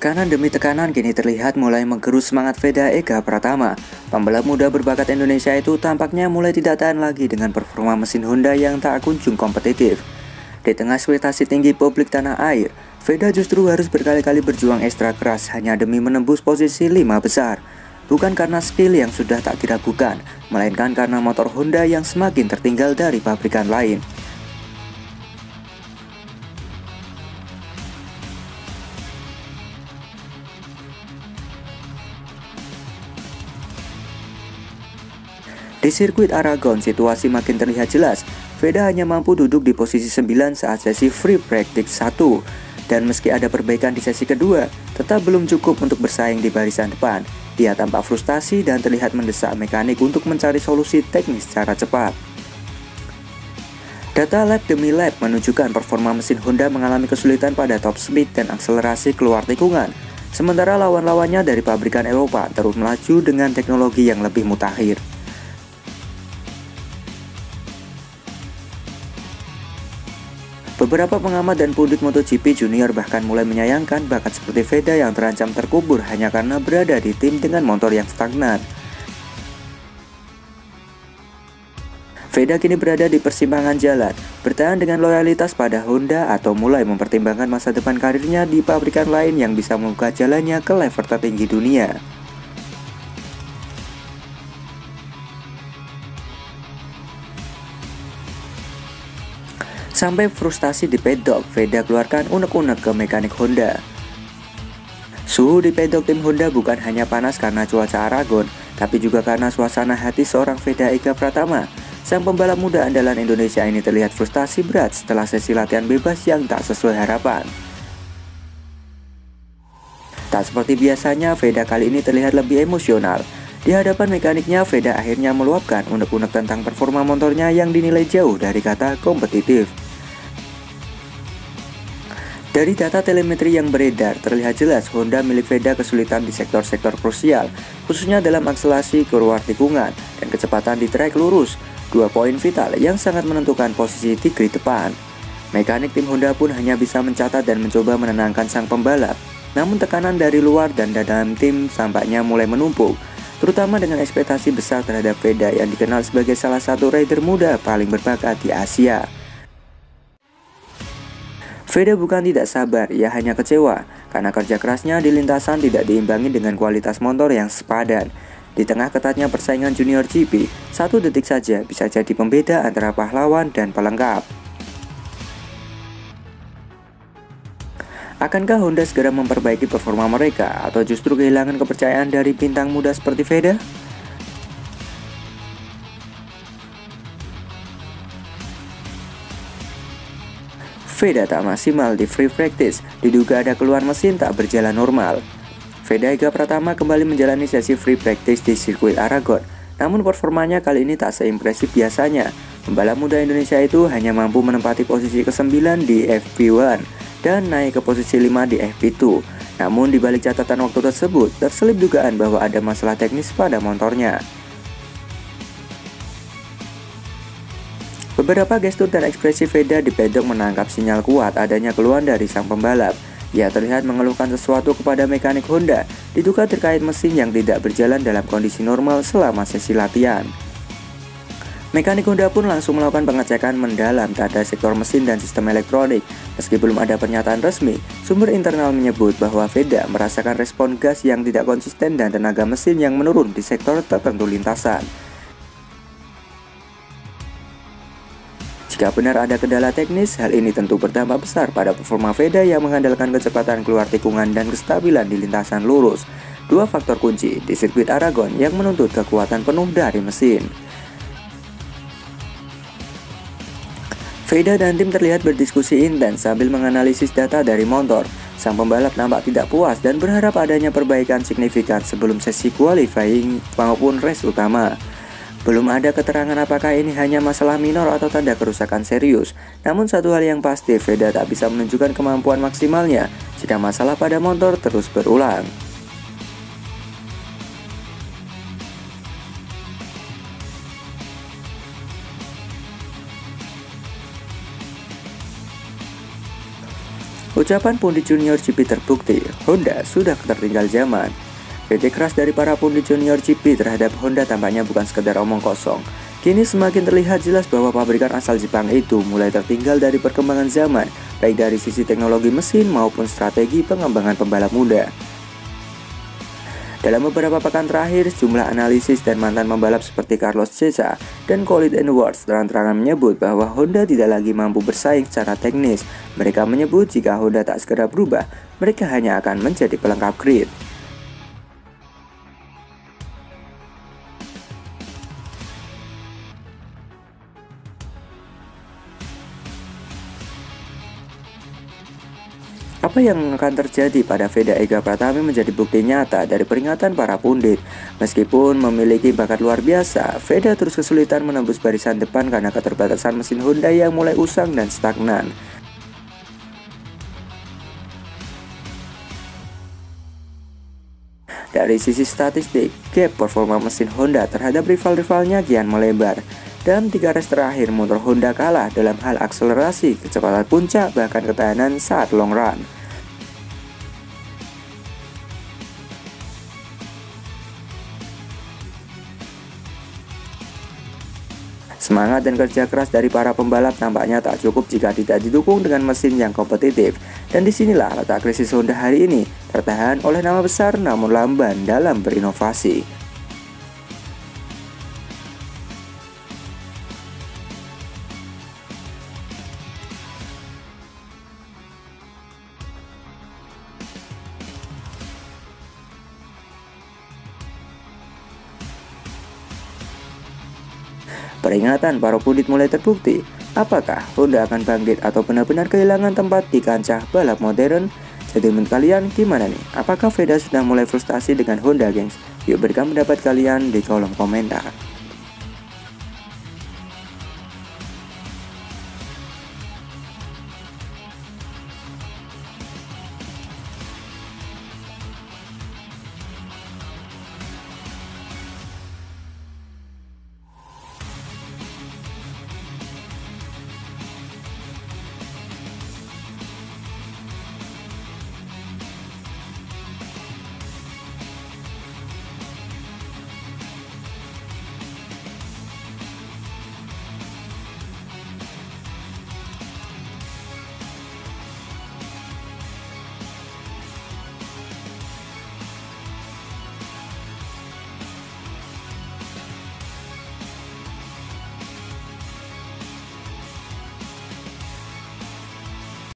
Tekanan demi tekanan kini terlihat mulai menggerus semangat Veda Ega Pratama. Pembalap muda berbakat Indonesia itu tampaknya mulai tidak tahan lagi dengan performa mesin Honda yang tak kunjung kompetitif. Di tengah ekspektasi tinggi publik tanah air, Veda justru harus berkali-kali berjuang ekstra keras hanya demi menembus posisi 5 besar. Bukan karena skill yang sudah tak diragukan, melainkan karena motor Honda yang semakin tertinggal dari pabrikan lain. Di sirkuit Aragon, situasi makin terlihat jelas. Veda hanya mampu duduk di posisi 9 saat sesi free practice 1. Dan meski ada perbaikan di sesi kedua, tetap belum cukup untuk bersaing di barisan depan. Dia tampak frustasi dan terlihat mendesak mekanik untuk mencari solusi teknis secara cepat. Data lap demi lap menunjukkan performa mesin Honda mengalami kesulitan pada top speed dan akselerasi keluar tikungan. Sementara lawan-lawannya dari pabrikan Eropa terus melaju dengan teknologi yang lebih mutakhir. Beberapa pengamat dan pundit MotoGP Junior bahkan mulai menyayangkan bakat seperti Veda yang terancam terkubur hanya karena berada di tim dengan motor yang stagnan. Veda kini berada di persimpangan jalan, bertahan dengan loyalitas pada Honda atau mulai mempertimbangkan masa depan karirnya di pabrikan lain yang bisa membuka jalannya ke level tertinggi dunia. Sampai frustasi di pedok, Veda keluarkan unek-unek ke mekanik Honda. Suhu di pedok tim Honda bukan hanya panas karena cuaca Aragon, tapi juga karena suasana hati seorang Veda Ega Pratama. Sang pembalap muda andalan Indonesia ini terlihat frustasi berat setelah sesi latihan bebas yang tak sesuai harapan. Tak seperti biasanya, Veda kali ini terlihat lebih emosional. Di hadapan mekaniknya, Veda akhirnya meluapkan unek-unek tentang performa motornya yang dinilai jauh dari kata kompetitif. Dari data telemetri yang beredar, terlihat jelas Honda milik Veda kesulitan di sektor-sektor krusial, khususnya dalam akselerasi keluar tikungan dan kecepatan di trek lurus, 2 poin vital yang sangat menentukan posisi di grid depan. Mekanik tim Honda pun hanya bisa mencatat dan mencoba menenangkan sang pembalap, namun tekanan dari luar dan dalam tim tampaknya mulai menumpuk, terutama dengan ekspektasi besar terhadap Veda yang dikenal sebagai salah satu rider muda paling berbakat di Asia. Veda bukan tidak sabar, ia hanya kecewa karena kerja kerasnya di lintasan tidak diimbangi dengan kualitas motor yang sepadan. Di tengah ketatnya persaingan junior GP, 1 detik saja bisa jadi pembeda antara pahlawan dan pelengkap. Akankah Honda segera memperbaiki performa mereka atau justru kehilangan kepercayaan dari bintang muda seperti Veda? Veda tak maksimal di free practice, diduga ada keluar mesin tak berjalan normal. Veda Ega Pratama kembali menjalani sesi free practice di sirkuit Aragon, namun performanya kali ini tak seimpresif biasanya. Pembalap muda Indonesia itu hanya mampu menempati posisi ke-9 di FP1 dan naik ke posisi 5 di FP2. Namun di balik catatan waktu tersebut, terselip dugaan bahwa ada masalah teknis pada motornya. Beberapa gestur dan ekspresi Veda di pedok menangkap sinyal kuat adanya keluhan dari sang pembalap. Ia terlihat mengeluhkan sesuatu kepada mekanik Honda, diduga terkait mesin yang tidak berjalan dalam kondisi normal selama sesi latihan. Mekanik Honda pun langsung melakukan pengecekan mendalam terhadap sektor mesin dan sistem elektronik. Meski belum ada pernyataan resmi, sumber internal menyebut bahwa Veda merasakan respon gas yang tidak konsisten dan tenaga mesin yang menurun di sektor tertentu lintasan. Jika benar ada kendala teknis, hal ini tentu berdampak besar pada performa Veda yang mengandalkan kecepatan keluar tikungan dan kestabilan di lintasan lurus. 2 faktor kunci di sirkuit Aragon yang menuntut kekuatan penuh dari mesin. Veda dan tim terlihat berdiskusi intens sambil menganalisis data dari motor. Sang pembalap nampak tidak puas dan berharap adanya perbaikan signifikan sebelum sesi qualifying maupun race utama. Belum ada keterangan apakah ini hanya masalah minor atau tanda kerusakan serius. Namun satu hal yang pasti, Veda tak bisa menunjukkan kemampuan maksimalnya jika masalah pada motor terus berulang. Ucapan pundit junior GP terbukti, Honda sudah tertinggal zaman. Kritik keras dari para pundit junior GP terhadap Honda tampaknya bukan sekedar omong kosong. Kini semakin terlihat jelas bahwa pabrikan asal Jepang itu mulai tertinggal dari perkembangan zaman, baik dari sisi teknologi mesin maupun strategi pengembangan pembalap muda. Dalam beberapa pekan terakhir, sejumlah analisis dan mantan pembalap seperti Carlos Cesa dan Colin Edwards terang-terangan menyebut bahwa Honda tidak lagi mampu bersaing secara teknis. Mereka menyebut jika Honda tak segera berubah, mereka hanya akan menjadi pelengkap grid. Apa yang akan terjadi pada Veda Ega Pratami menjadi bukti nyata dari peringatan para pundit. Meskipun memiliki bakat luar biasa, Veda terus kesulitan menembus barisan depan karena keterbatasan mesin Honda yang mulai usang dan stagnan. Dari sisi statistik, gap performa mesin Honda terhadap rival-rivalnya kian melebar. Dalam 3 race terakhir, motor Honda kalah dalam hal akselerasi, kecepatan puncak, bahkan ketahanan saat long run. Semangat dan kerja keras dari para pembalap tampaknya tak cukup jika tidak didukung dengan mesin yang kompetitif. Dan disinilah letak krisis Honda hari ini, tertahan oleh nama besar namun lamban dalam berinovasi. Peringatan para pundit mulai terbukti. Apakah Honda akan bangkit atau benar-benar kehilangan tempat di kancah balap modern? Jadi menurut kalian gimana nih? Apakah Veda sudah mulai frustasi dengan Honda, gengs? Yuk berikan pendapat kalian di kolom komentar.